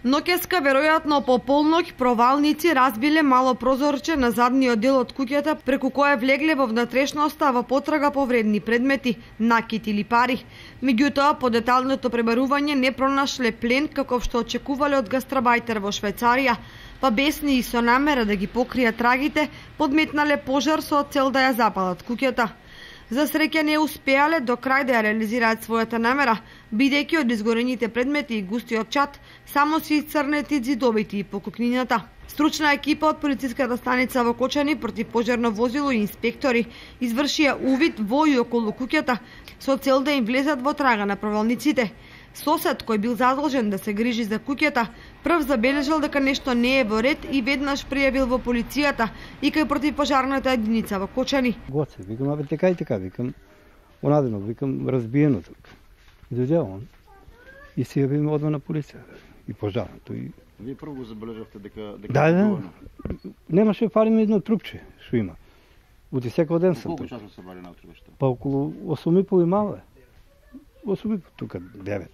Ноќеска, веројатно по полноќ, провалници разбиле мало прозорче на задниот дел од куќата, преку кое влегле во внатрешноста во потрага по вредни предмети, накит или пари. Меѓутоа, по деталното пребарување не пронашле плен каков што очекувале од гастрабајтер во Швајцарија, па бесни и со намера да ги покријат трагите, подметнале пожар со цел да ја запалат куќата. За среќа не успеале до крај да ја реализираат својата намера, бидејќи од изгорените предмети и густиот чад само се исцрнети ѕидовите и покукнината. Стручна екипа од полициската станица во Кочани, противпожарно возило и инспектори извршија увид во и околу куќата со цел да им влезат во трага на провалниците. Сосед кој бил задолжен да се грижи за куќата, прв забележал дека нешто не е во ред и веднаш пријавил во полицијата и кај противпожарната единица во Кочани. Гоце, викам, абе така и така, викам, онадено, викам, разбиено тук. Дојде он и се јавиме одма на полиција и пожарното. И... Вие прво го забележавте дека Да, немаше фалиме едно трупче, што има. Ути секој ден сум. Колку часот се вали на трупчето? Па околу 8:30 и мало е. 8:30, тука 9.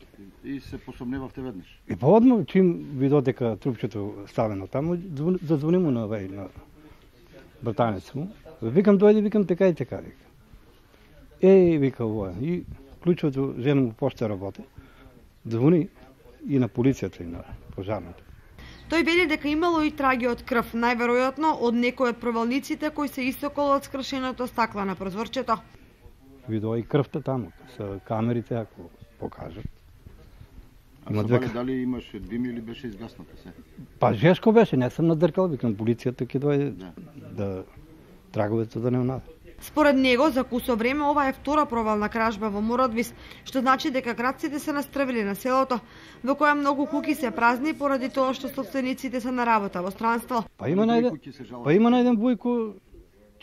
И се посомневавте веднаш? И па одма, чим видов дека трупчето ставено таму, зазвони му на братанец му. Викам, дојде, викам, така и така, вика. Вика, ова. И клучото, жена му пошта работи. Звони и на полицијата, и на пожарната. Тој вели дека имало и траги од крв, најверојатно од некој од провалниците кои се истокол од скршеното стакла на прозорчето. Видоа и крвта таму, со камерите, ако покажат. А се вали дали имаше дим или беше изгасната се? Па жешко беше, не сум надркал, викам, полицијата ќе дојде да траговете да не унада. Според него, за кусо време ова е втора провална кражба во Мородвис, што значи дека градците се настравили на селото, во која многу куќи се празни поради тоа што собствениците се на работа во странство. Па има најден Бојко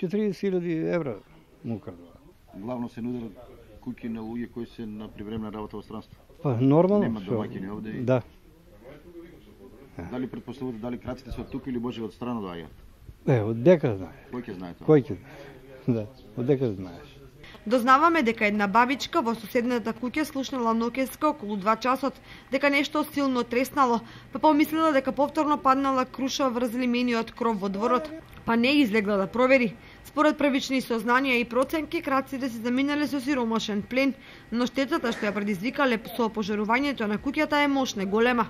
40.000 евра му крадува. Главно се нудат куќи на луѓе кои се на привремена работа во странство. Па нормално. Нема домаќини овде. Да. Дали претпоставувате дали крадците се од тука или може од страна доаѓаат? Од дека знаеш. Кој ќе знае тоа? Кој ќе? Да, од дека знаеш. Дознаваме дека една бабичка во соседната куќа слушнала ноќеска околу 2 часот, дека нешто силно треснало, па помислила дека повторно паднала круша врз лимениот кров во дворот, па не излегла да провери. Според првични сознанија и проценки, крадците се заминале со сиромашен плен, но штетата што ја предизвикале со пожарувањето на куќата е мощна голема.